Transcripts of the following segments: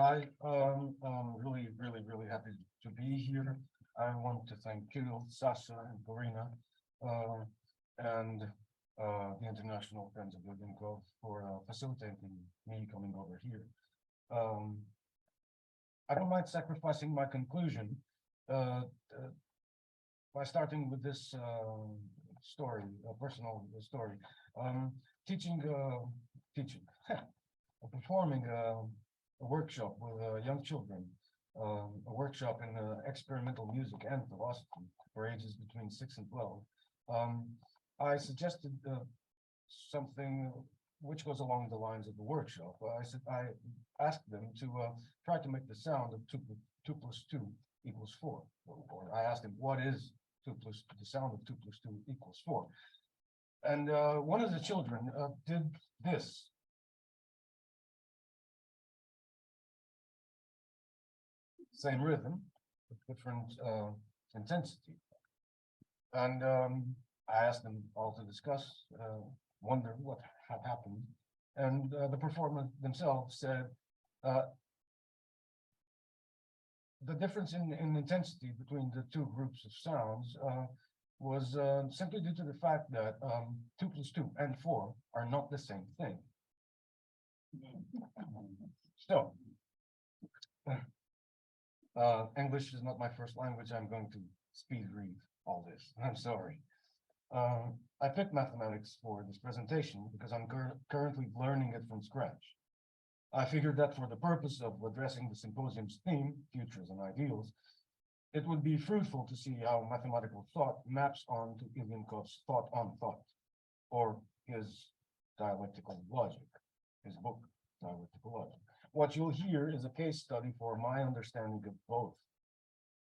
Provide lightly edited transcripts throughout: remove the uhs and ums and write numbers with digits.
I'm really happy to be here. I want to thank Kirill, Sasha, and Corina, uh, and the International Friends of Ilyenkov for facilitating me coming over here. Um, I don't mind sacrificing my conclusion uh, uh, by starting with this story, a personal story. Um, teaching, teaching, performing a workshop with young children, a workshop in experimental music and philosophy for ages between 6 and 12. Um, I suggested something which goes along the lines of the workshop. I asked them to try to make the sound of 2 plus 2 equals 4. Or I asked them, what is the sound of 2 plus 2 equals 4? And one of the children did this. Same rhythm, with different intensity. And I asked them all to discuss, wonder what had happened. And the performers themselves said the difference in intensity between the two groups of sounds was simply due to the fact that 2 plus 2 and 4 are not the same thing. So, English is not my first language. I'm going to speed read all this. I'm sorry. I picked mathematics for this presentation because I'm currently learning it from scratch. I figured that for the purpose of addressing the symposium's theme, futures and ideals, it would be fruitful to see how mathematical thought maps onto Ilyenkov's thought on thought, or his dialectical logic, his book, Dialectical Logic. What you'll hear is a case study for my understanding of both.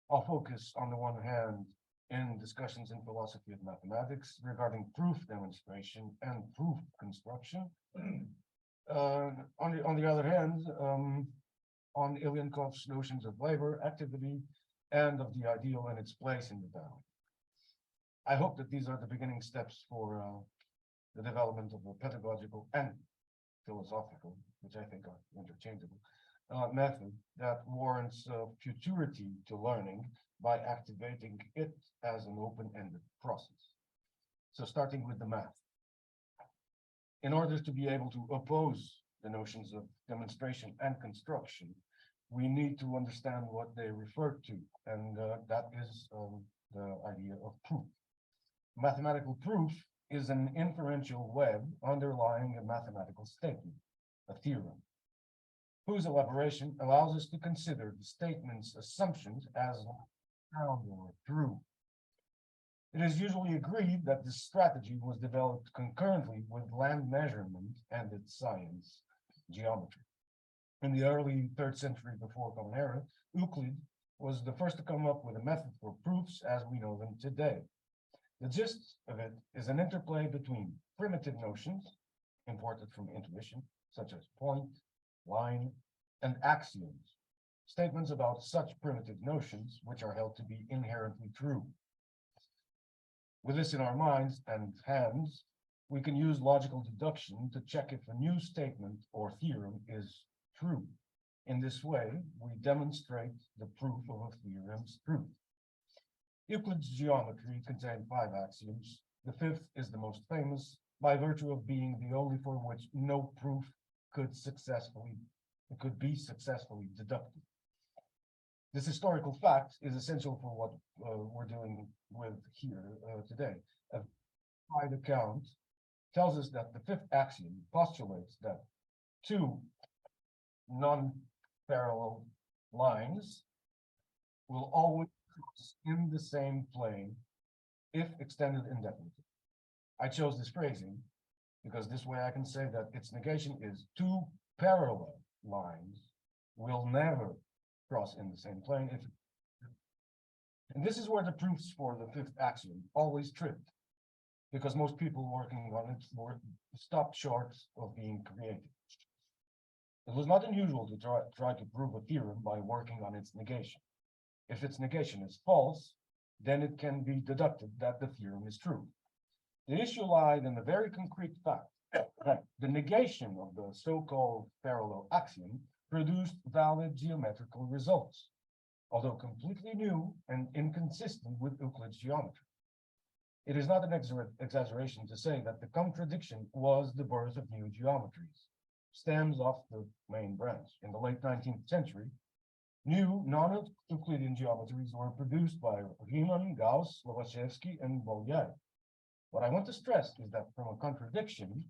I'll focus on the one hand in discussions in philosophy of mathematics regarding proof demonstration and proof construction. On the other hand, on Ilyenkov's notions of labor, activity, and of the ideal and its place in the battle. I hope that these are the beginning steps for the development of a pedagogical and philosophical, which I think are interchangeable, method that warrants futurity to learning by activating it as an open-ended process. So starting with the math. In order to be able to oppose the notions of demonstration and construction, we need to understand what they refer to, and that is the idea of proof. Mathematical proof is an inferential web underlying a mathematical statement, a theorem, whose elaboration allows us to consider the statement's assumptions as sound or true. It is usually agreed that this strategy was developed concurrently with land measurement and its science, geometry. In the early 3rd century before Common Era, Euclid was the first to come up with a method for proofs as we know them today. The gist of it is an interplay between primitive notions, imported from intuition, such as point, line, and axioms, statements about such primitive notions which are held to be inherently true. With this in our minds and hands, we can use logical deduction to check if a new statement or theorem is true. In this way, we demonstrate the proof of a theorem's truth. Euclid's geometry contained 5 axioms. The 5th is the most famous by virtue of being the only for which no proof could be successfully deducted. This historical fact is essential for what we're dealing with here today. A wide account tells us that the 5th axiom postulates that 2 non-parallel lines will always cross in the same plane if extended indefinitely. I chose this phrasing because this way I can say that its negation is 2 parallel lines will never cross in the same plane. And this is where the proofs for the 5th axiom always tripped, because most people working on it were stopped short of being creative. It was not unusual to try to prove a theorem by working on its negation. If its negation is false, then it can be deducted that the theorem is true. The issue lied in the very concrete fact that the negation of the so-called parallel axiom produced valid geometrical results, although completely new and inconsistent with Euclid's geometry. It is not an exaggeration to say that the contradiction was the birth of new geometries, stems off the main branch. In the late 19th century, new non-Euclidean geometries were produced by Riemann, Gauss, Lobachevsky, and Brouwer. What I want to stress is that from a contradiction,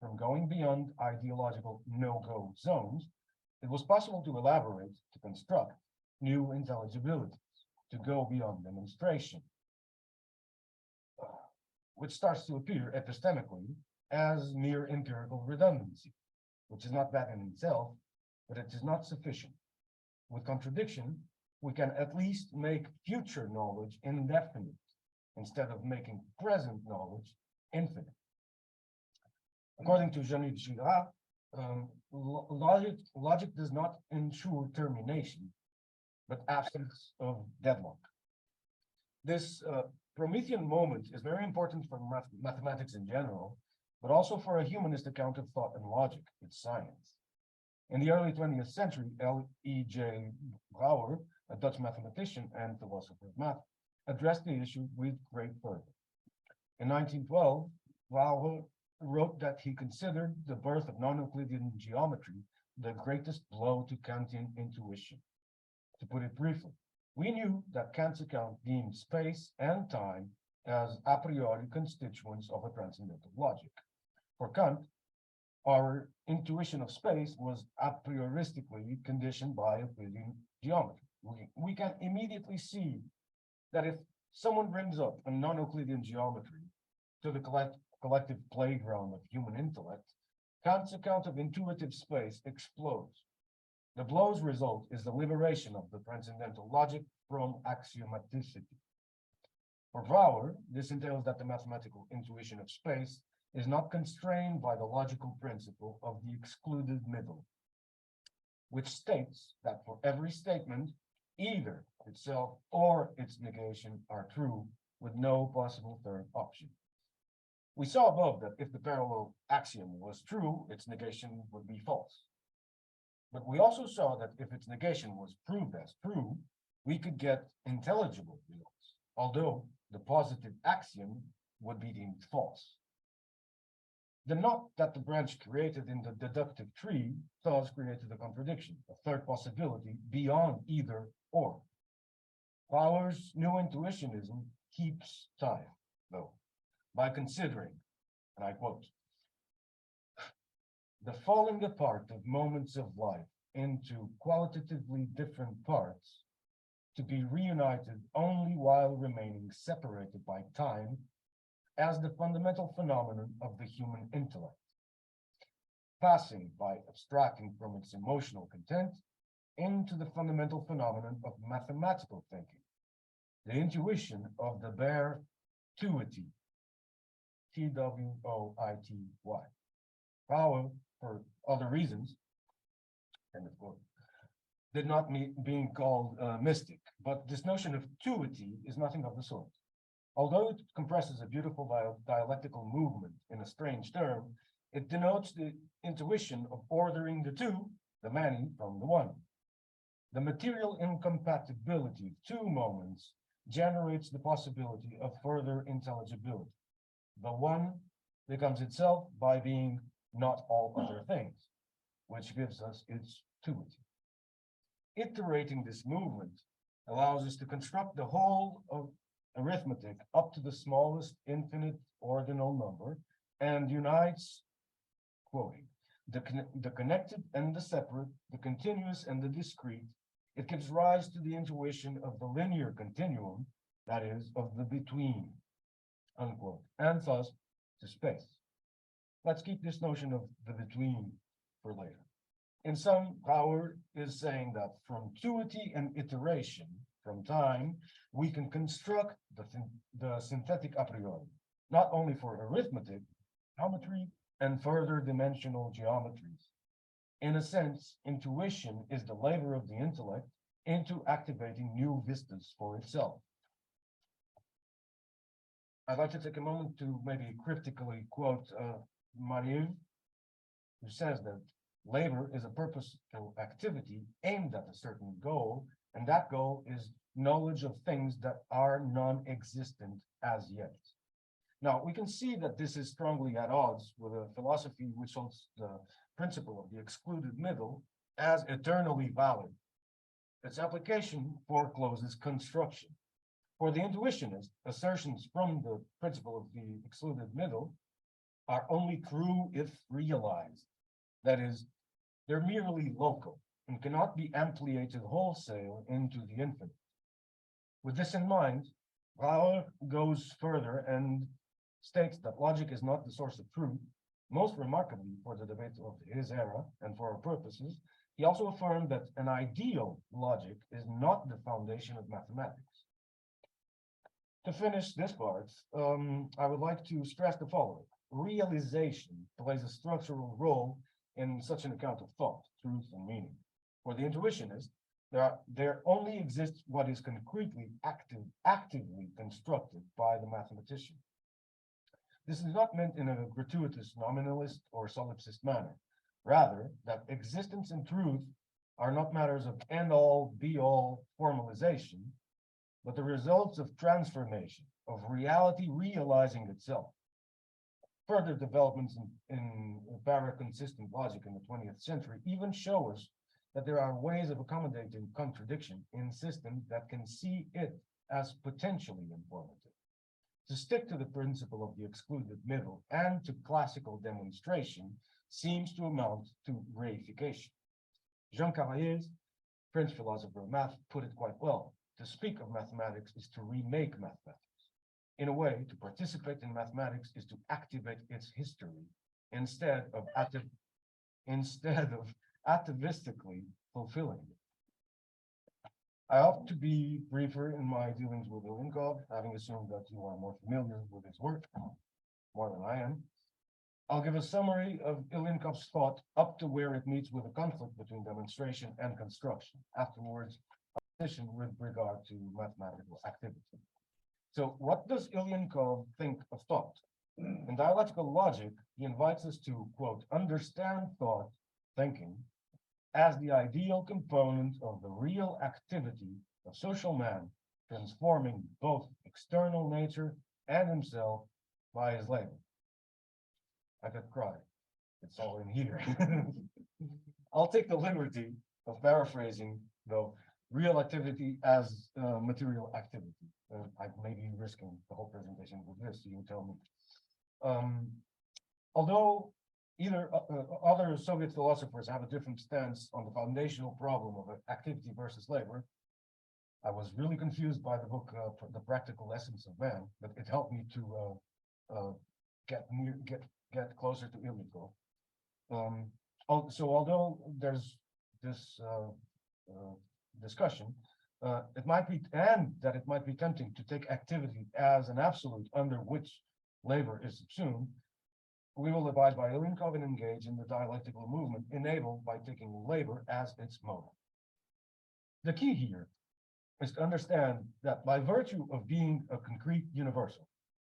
from going beyond ideological no-go zones, it was possible to elaborate, to construct new intelligibilities, to go beyond demonstration, which starts to appear epistemically as mere empirical redundancy, which is not bad in itself, but it is not sufficient. With contradiction, we can at least make future knowledge indefinite instead of making present knowledge infinite. According to Jean-Yves Girard, logic does not ensure termination, but absence of deadlock. This Promethean moment is very important for mathematics in general, but also for a humanist account of thought and logic, its science. In the early 20th century, L.E.J. Brouwer, a Dutch mathematician and philosopher of math, addressed the issue with great fervor. In 1912, Brouwer wrote that he considered the birth of non-Euclidean geometry the greatest blow to Kantian intuition. To put it briefly, we knew that Kant's account deemed space and time as a priori constituents of a transcendental logic. For Kant, our intuition of space was a prioristically conditioned by Euclidean geometry. We can immediately see that if someone brings up a non-Euclidean geometry to the collective playground of human intellect, Kant's account of intuitive space explodes. The blow's result is the liberation of the transcendental logic from axiomaticity. For Brouwer, this entails that the mathematical intuition of space is not constrained by the logical principle of the excluded middle, which states that for every statement, either itself or its negation are true, with no possible third option. We saw above that if the parallel axiom was true, its negation would be false. But we also saw that if its negation was proved as true, we could get intelligible results, although the positive axiom would be deemed false. The knot that the branch created in the deductive tree thus created a contradiction, a third possibility beyond either or. Brouwer's new intuitionism keeps time, though, by considering, and I quote, the falling apart of moments of life into qualitatively different parts to be reunited only while remaining separated by time as the fundamental phenomenon of the human intellect, passing by abstracting from its emotional content into the fundamental phenomenon of mathematical thinking, the intuition of the bare tuity, T-W-O-I-T-Y. Brouwer, for other reasons, end of quote, did not mean being called mystic, but this notion of tuity is nothing of the sort. Although it compresses a beautiful dialectical movement in a strange term, it denotes the intuition of ordering the two, the many, from the one. The material incompatibility of two moments generates the possibility of further intelligibility. The one becomes itself by being not all other things, which gives us its tuity. Iterating this movement allows us to construct the whole of arithmetic up to the smallest infinite ordinal number and unites, quoting, the connected and the separate, the continuous and the discrete. It gives rise to the intuition of the linear continuum, that is, of the between, unquote, and thus to space. Let's keep this notion of the between for later. In sum, Brouwer is saying that from tuity and iteration, from time, we can construct the synthetic a priori, not only for arithmetic, geometry, and further dimensional geometries. In a sense, intuition is the labor of the intellect into activating new vistas for itself. I'd like to take a moment to maybe cryptically quote Mariv, who says that Labor is a purposeful activity aimed at a certain goal, and that goal is knowledge of things that are non-existent as yet. Now, we can see that this is strongly at odds with a philosophy which holds the principle of the excluded middle as eternally valid. Its application forecloses construction. For the intuitionist, assertions from the principle of the excluded middle are only true if realized. That is, they're merely local and cannot be ampliated wholesale into the infinite. With this in mind, Brouwer goes further and states that logic is not the source of truth. Most remarkably for the debate of his era and for our purposes, he also affirmed that an ideal logic is not the foundation of mathematics. To finish this part, I would like to stress the following. Realization plays a structural role in such an account of thought, truth, and meaning. For the intuitionist, there only exists what is concretely actively constructed by the mathematician. This is not meant in a gratuitous nominalist or solipsist manner. Rather, that existence and truth are not matters of end-all, be-all formalization, but the results of transformation, of reality realizing itself. Further developments in para-consistent logic in the 20th century even show us that there are ways of accommodating contradiction in systems that can see it as potentially informative. To stick to the principle of the excluded middle and to classical demonstration seems to amount to reification. Jean Carrière's, French philosopher of math, put it quite well. To speak of mathematics is to remake mathematics. In a way, to participate in mathematics is to activate its history instead of atavistically fulfilling it. I opt to be briefer in my dealings with Ilyenkov, having assumed that you are more familiar with his work, more than I am. I'll give a summary of Ilyenkov's thought up to where it meets with a conflict between demonstration and construction. Afterwards, a position with regard to mathematical activity. So what does Ilyenkov think of thought? In dialectical logic, he invites us to, quote, understand thought, thinking, as the ideal component of the real activity of social man, transforming both external nature and himself by his labor. I could cry. It's all in here. I'll take the liberty of paraphrasing, though, real activity as material activity. I may be risking the whole presentation with this, so you tell me. Although other Soviet philosophers have a different stance on the foundational problem of activity versus labor, I was really confused by the book, The Practical Essence of Man, but it helped me to get closer to Ilyenkov. So although there's this discussion, it might be tempting to take activity as an absolute under which labor is subsumed, we will abide by Ilyenkov and engage in the dialectical movement enabled by taking labor as its motive. The key here is to understand that by virtue of being a concrete universal,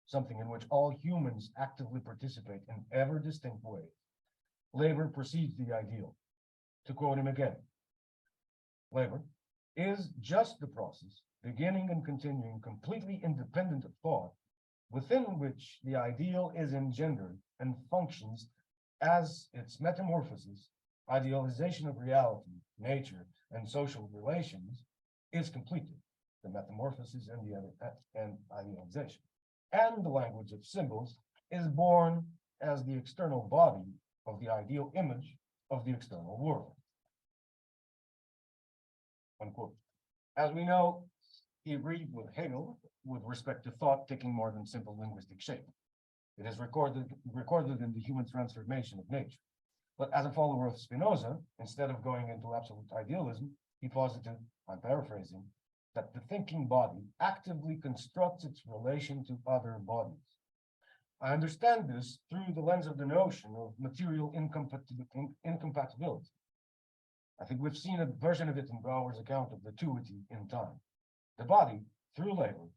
something in which all humans actively participate in ever distinct ways, labor precedes the ideal. To quote him again, labor is just the process, beginning and continuing completely independent of thought, within which the ideal is engendered and functions as its metamorphosis, idealization of reality, nature, and social relations is completed, the metamorphosis and idealization. And the language of symbols is born as the external body of the ideal image of the external world. Unquote. As we know, he agreed with Hegel with respect to thought taking more than simple linguistic shape. It is recorded in the human transformation of nature. But as a follower of Spinoza, instead of going into absolute idealism, he posited, I'm paraphrasing, that the thinking body actively constructs its relation to other bodies. I understand this through the lens of the notion of material incompatibility. I think we've seen a version of it in Brouwer's account of the tuity in time. The body, through labor,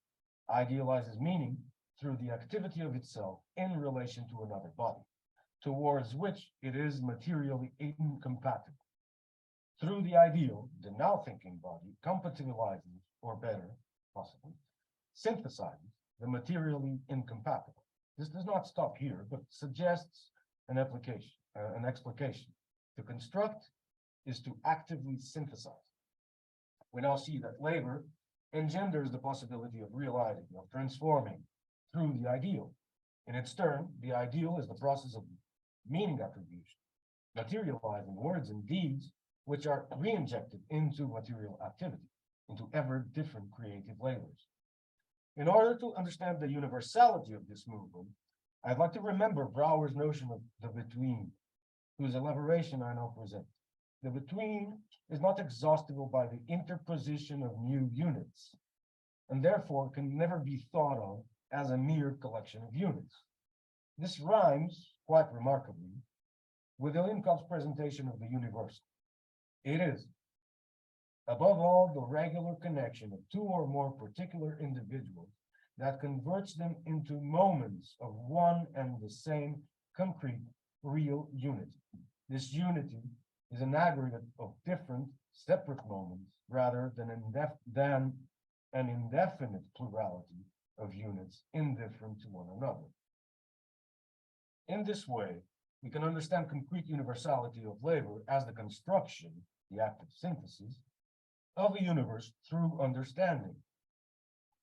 idealizes meaning through the activity of itself in relation to another body. towards which it is materially incompatible. Through the ideal, the now thinking body compatibilizes, or better, possibly, synthesizes the materially incompatible. This does not stop here, but suggests an explication. To construct is to actively synthesize. We now see that labor engenders the possibility of realizing, of transforming through the ideal. In its turn, the ideal is the process of meaning attribution, materializing words and deeds which are re-injected into material activity, into ever different creative labors. In order to understand the universality of this movement, I'd like to remember Brouwer's notion of the between, whose elaboration I now present. The between is not exhaustible by the interposition of new units, and therefore can never be thought of as a mere collection of units. This rhymes, quite remarkably, with Ilyenkov's presentation of the universal. It is, above all, the regular connection of two or more particular individuals that converts them into moments of one and the same concrete, real unity. This unity is an aggregate of different, separate moments rather than an indefinite plurality of units indifferent to one another. In this way, we can understand concrete universality of labor as the construction, the active synthesis, of a universe through understanding.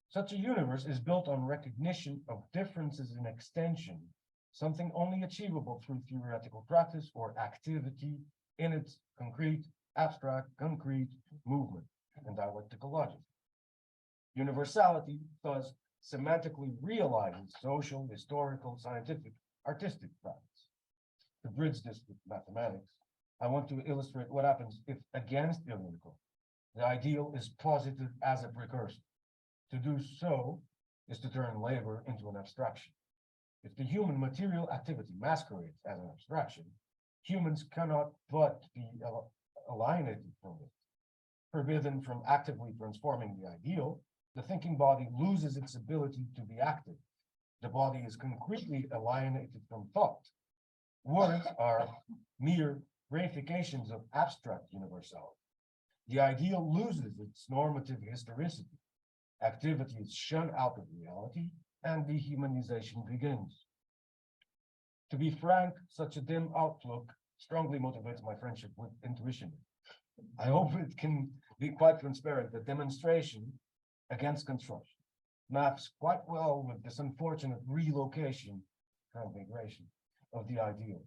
Such a universe is built on recognition of differences in extension, something only achievable through theoretical practice or activity in its concrete, abstract, concrete movement and dialectical logic. Universality, thus, semantically realizes social, historical, scientific, artistic practice. To bridge this with mathematics, I want to illustrate what happens if, against Ilyenkov, the ideal is posited as a precursor. To do so is to turn labor into an abstraction. If the human material activity masquerades as an abstraction, humans cannot but be alienated from it. Forbidden from actively transforming the ideal, the thinking body loses its ability to be active. The body is concretely alienated from thought. Words are mere reifications of abstract universality. The ideal loses its normative historicity. Activity is shunned out of reality, and dehumanization begins. To be frank, such a dim outlook strongly motivates my friendship with intuitionism. I hope it can be quite transparent that demonstration against construction maps quite well with this unfortunate relocation, transmigration, of the ideal,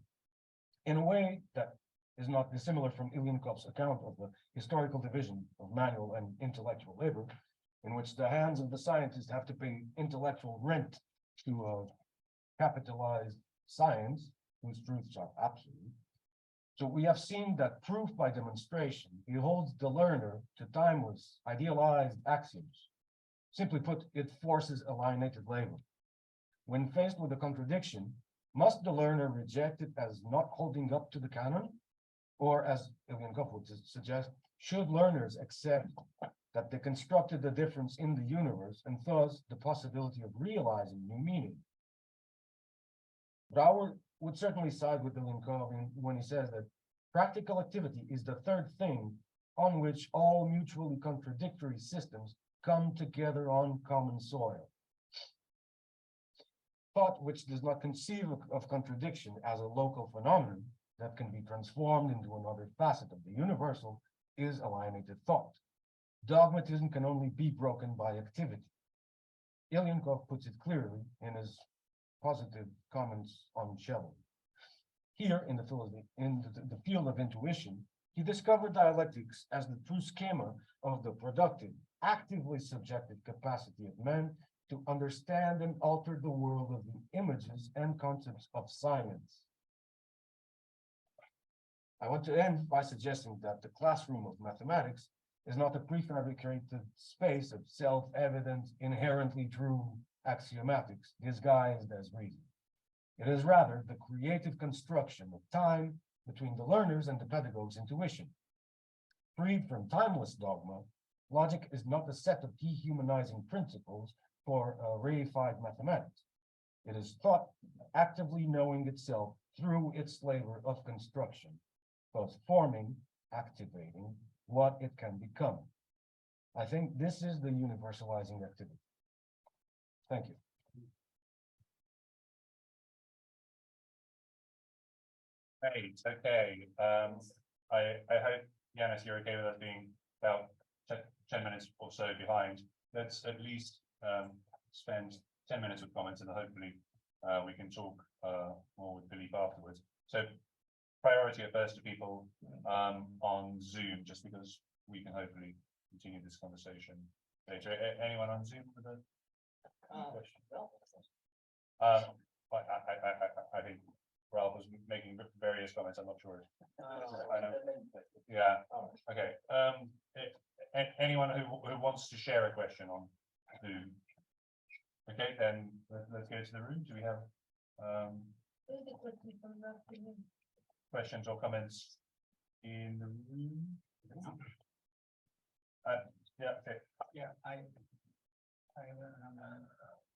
in a way that is not dissimilar from Ilyenkov's account of the historical division of manual and intellectual labor, in which the hands of the scientist have to pay intellectual rent to capitalized science, whose truths are absolute. So we have seen that proof by demonstration beholds the learner to timeless, idealized axioms. Simply put, it forces alienated labor. When faced with a contradiction, must the learner reject it as not holding up to the canon? Or, as Ilyenkov would suggest, should learners accept that they constructed a difference in the universe and thus the possibility of realizing new meaning? Brouwer would certainly side with Ilyenkov when he says that practical activity is the third thing on which all mutually contradictory systems come together on common soil. Thought which does not conceive of contradiction as a local phenomenon that can be transformed into another facet of the universal is alienated thought. Dogmatism can only be broken by activity. Ilyenkov puts it clearly in his positive comments on Schelling. Here, in the field of intuition, he discovered dialectics as the true schema of the productive, actively subjected capacity of man to understand and alter the world of the images and concepts of science. I want to end by suggesting that the classroom of mathematics is not a prefabricated space of self-evident, inherently true axiomatics disguised as reason. It is rather the creative construction of time between the learners and the pedagogue's intuition. Freed from timeless dogma, logic is not a set of dehumanizing principles for reified mathematics. It is thought actively knowing itself through its labor of construction, both forming, activating what it can become. I think this is the universalizing activity. Thank you. Great, okay. I hope, Yanis, you're okay with us being about 10 minutes or so behind. Let's at least spend 10 minutes with comments, and hopefully we can talk more with Filipe afterwards. So priority at first to people on Zoom, just because we can hopefully continue this conversation later. Anyone on Zoom with a question? I think Ralph was making various comments. I'm not sure. I know. Yeah. Okay. Anyone who wants to share a question on Zoom? Okay, then let's go to the room. Do we have questions or comments in the room? Yeah. Okay. Yeah, I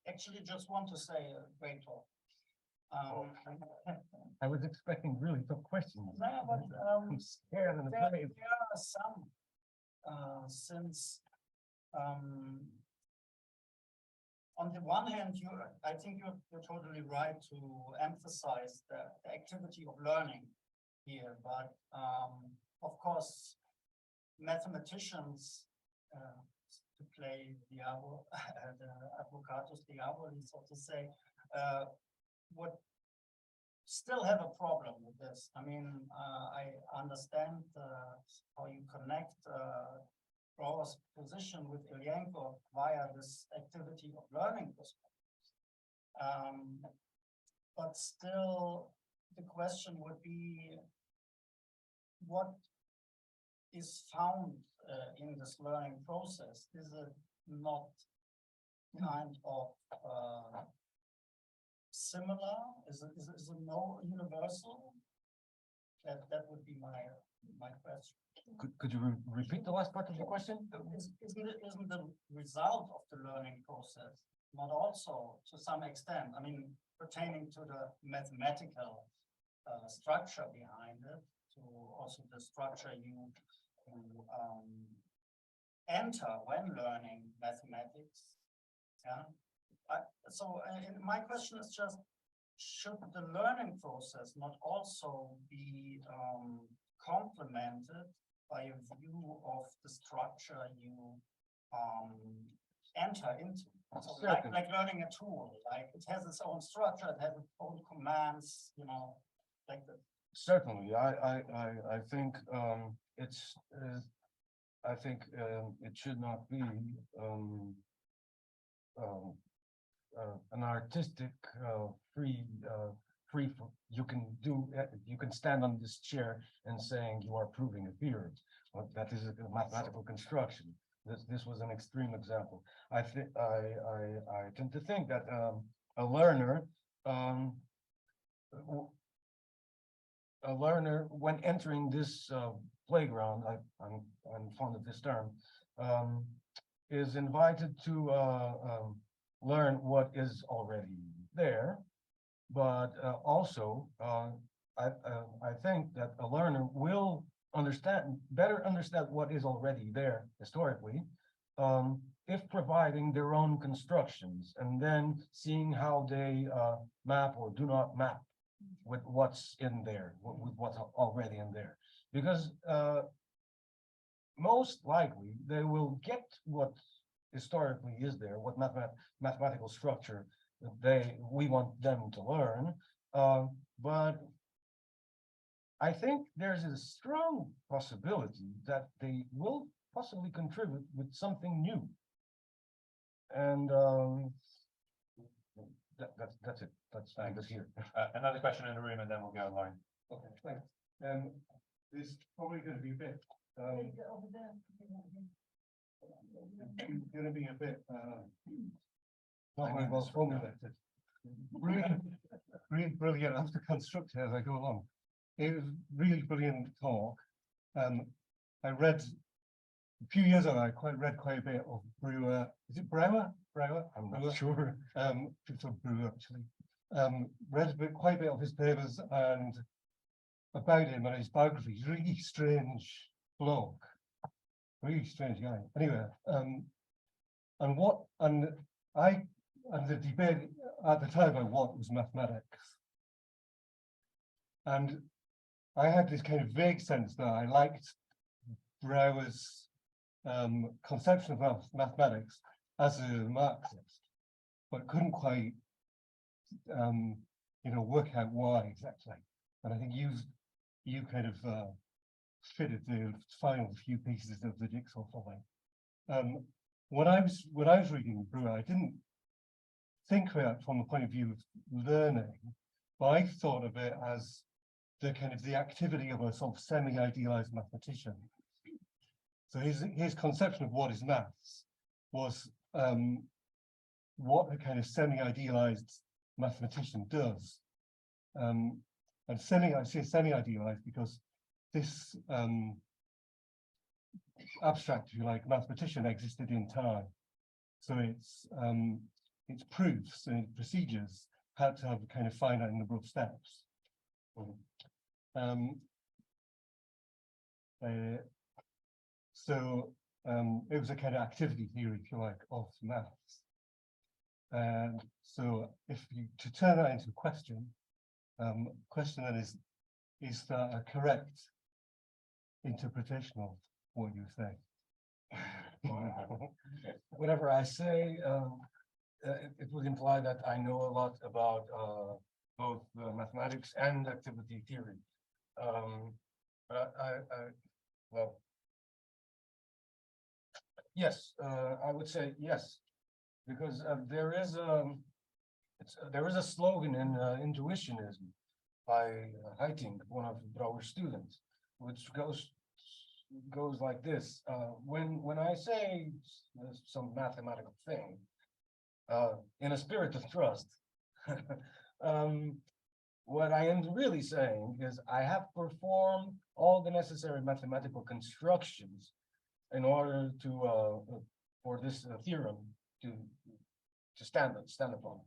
actually just want to say great talk. I was expecting really tough questions. No, but I'm scared and there afraid. are some since on the one hand, I think you're totally right to emphasize the activity of learning here, but of course, mathematicians to play the advocatus diaboli, so to say, would still have a problem with this. I mean, I understand how you connect Brouwer's position with Ilyenkov via this activity of learning perspectives. But still, the question would be, what is found in this learning process? Is it not kind of similar? Is it no universal? That would be my question. Could you repeat the last part of the question? Isn't the result of the learning process not also to some extent, I mean, pertaining to the mathematical structure behind it, to also the structure you enter when learning mathematics? Yeah. My question is just, should the learning process not also be complemented by a view of the structure you enter into? So like learning a tool, like it has its own structure, it has its own commands, you know, like that. Certainly, I think I think it should not be an artistic free you can stand on this chair and saying you are proving a theorem. Well, that is a mathematical construction. This was an extreme example. I tend to think that a learner when entering this playground, I'm fond of this term, is invited to learn what is already there, but also I think that a learner will better understand what is already there historically, if providing their own constructions and then seeing how they map or do not map with what's in there, with what's already in there, because most likely they will get what historically is there, what mathematical structure we want them to learn, but I think there's a strong possibility that they will possibly contribute with something new, and that's it. That's here. Another question in the room, and then we'll go online. Okay, thanks. This is probably going to be a bit. Going to be a bit. Not very well formulated. Really brilliant. I have to construct it as I go along. It was really brilliant talk. I read a few years ago. I read quite a bit of Brouwer. Is it Brouwer? Brouwer? I'm not sure. It's of Brouwer actually. read quite a bit of his papers and about him and his biography. He's a really strange bloke, really strange guy. Anyway, and the debate at the time I what was mathematics, and I had this kind of vague sense that I liked Brouwer's conception of mathematics as a Marxist, but couldn't quite, work out why exactly. And I think you kind of fitted the final few pieces of the jigsaw for me. When I was reading Brouwer, I didn't think about it from the point of view of learning, but I thought of it as the kind of the activity of a sort of semi-idealized mathematician. So his conception of what is maths was what a kind of semi-idealized mathematician does. And I say semi-idealized because this abstract, if you like, mathematician existed in time. So its proofs and its procedures had to have a kind of finite number of steps. It was a kind of activity theory, if you like, of maths. And so to turn that into a question then is that a correct interpretation of what you say? Whatever I say, it would imply that I know a lot about both mathematics and activity theory. Well, yes, I would say yes, because there is a slogan in Intuitionism by Heiting, one of Brouwer's students, which goes like this: when I say some mathematical thing in a spirit of trust, what I am really saying is I have performed all the necessary mathematical constructions in order to for this theorem to stand upon.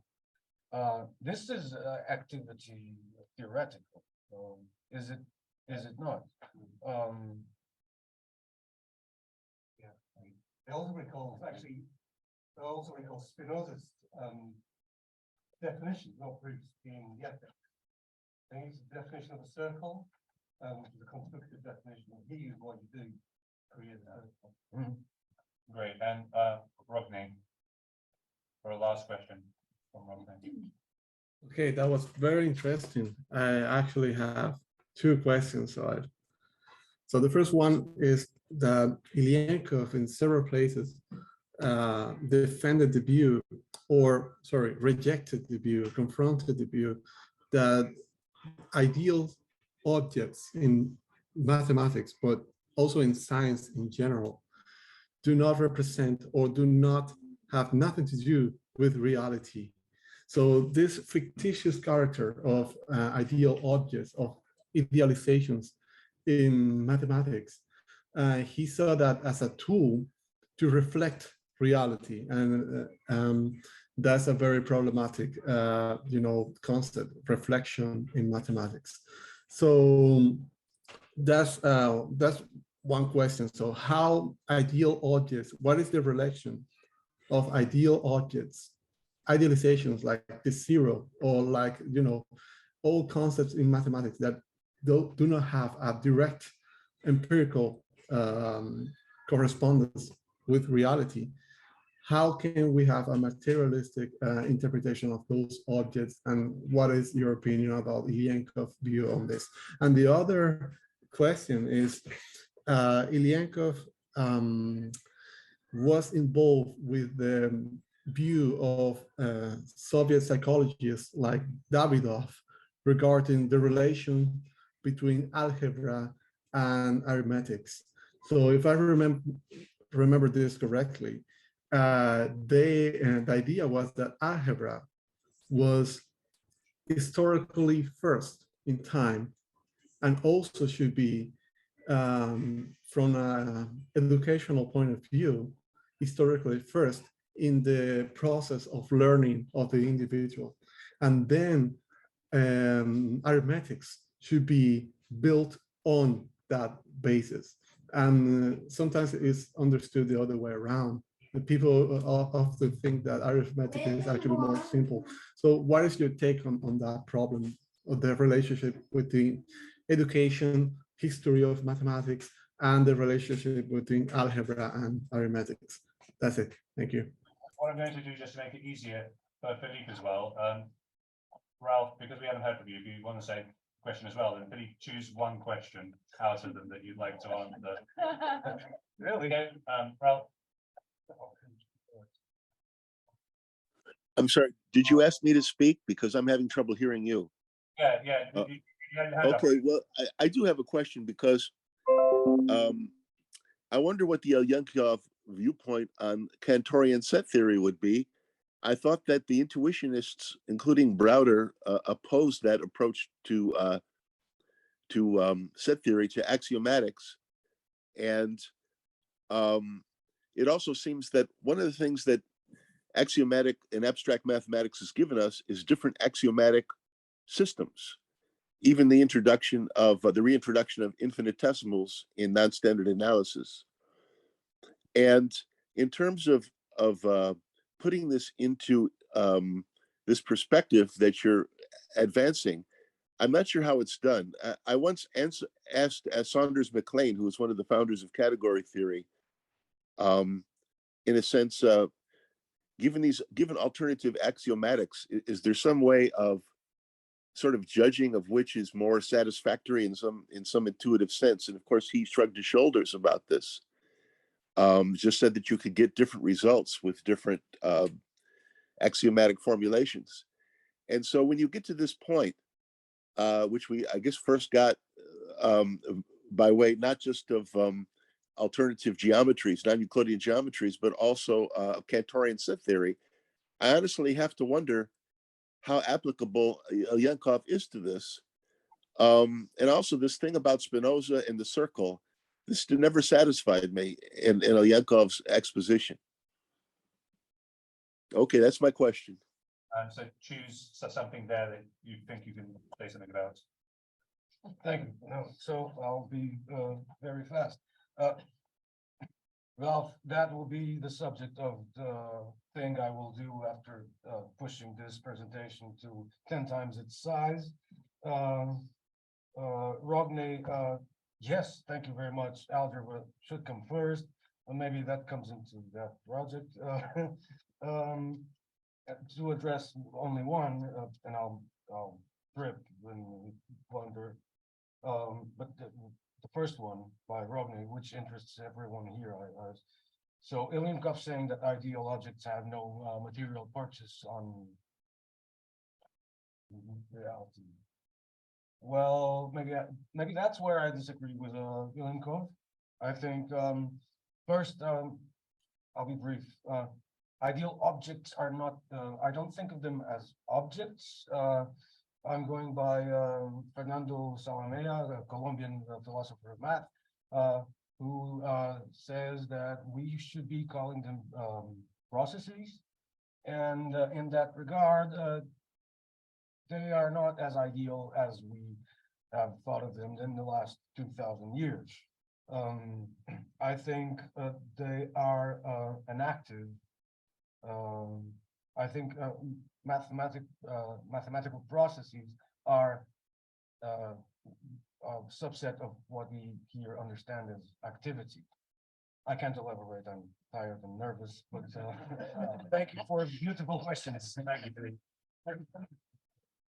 This is activity theoretical. Is it not? I also recall Spinoza's definition, not proofs, in the ethics. I think it's the definition of a circle, which is a constructive definition. He used what you do to create a circle. Great, and Rodney, for a last question from Rodney. Okay, that was very interesting. I actually have two questions. So the first one is that Ilyenkov in several places defended the view, rejected the view, confronted the view that ideal objects in mathematics, but also in science in general, do not represent or do not have nothing to do with reality. So this fictitious character of ideal objects, of idealizations in mathematics, he saw that as a tool to reflect reality, and that's a very problematic, concept, reflection in mathematics. So that's one question. So how ideal objects? What is the relation of ideal objects, idealizations like the zero, or like all concepts in mathematics that do not have a direct empirical correspondence with reality? How can we have a materialistic interpretation of those objects? And what is your opinion about Ilyenkov's view on this? And the other question is, Ilyenkov was involved with the view of Soviet psychologists like Davidov regarding the relation between algebra and arithmetics. So if I remember this correctly, the idea was that algebra was historically first in time, and also should be, from an educational point of view, historically first in the process of learning of the individual. And then arithmetics should be built on that basis. And sometimes it's understood the other way around. The people often think that arithmetic is actually more simple. So what is your take on that problem, of the relationship between education, history of mathematics, and the relationship between algebra and arithmetics? That's it. Thank you. What I'm going to do, just to make it easier for Filipe as well, Ralph, because we haven't heard from you, if you want to say a question as well, then Filipe, choose one question out of them that you'd like to answer. Really? Okay, Ralph. I'm sorry, did you ask me to speak? Because I'm having trouble hearing you. Yeah. You had your hand up. Okay, well, I do have a question because I wonder what the Ilyenkov viewpoint on Cantorian set theory would be. I thought that the intuitionists, including Brouwer, opposed that approach to set theory, to axiomatics. And it also seems that one of the things that axiomatic and abstract mathematics has given us is different axiomatic systems. Even the reintroduction of infinitesimals in non-standard analysis. And in terms of putting this into this perspective that you're advancing, I'm not sure how it's done. I once asked Saunders MacLean, who was one of the founders of category theory, in a sense, given alternative axiomatics, is there some way of sort of judging of which is more satisfactory in some intuitive sense? And of course, he shrugged his shoulders about this. Just said that you could get different results with different axiomatic formulations. And so when you get to this point, which we, I guess, first got by way not just of alternative geometries, non-Euclidean geometries, but also Cantorian set theory, I honestly have to wonder how applicable Ilyenkov is to this. And also this thing about Spinoza and the circle, this never satisfied me in Ilyenkov's exposition. Okay, that's my question. So choose something there that you think you can say something about. Thank you. No, so I'll be very fast. Ralph, that will be the subject of the thing I will do after pushing this presentation to 10 times its size. Rodney, yes, thank you very much. Algebra should come first, and maybe that comes into that project. To address only one, and I'll trip when we wonder. But the first one by Rodney, which interests everyone here. So Ilyenkov saying that ideal objects have no material purchase on reality. Well, maybe that's where I disagree with Ilyenkov. I think first, I'll be brief. Ideal objects are not. I don't think of them as objects. I'm going by Fernando Salamea, the Colombian philosopher of math, who says that we should be calling them processes. And in that regard, they are not as ideal as we have thought of them in the last 2,000 years. I think they are inactive. I think mathematical processes are a subset of what we here understand as activity. I can't elaborate. I'm tired and nervous, but thank you for beautiful questions. Thank you, Filipe.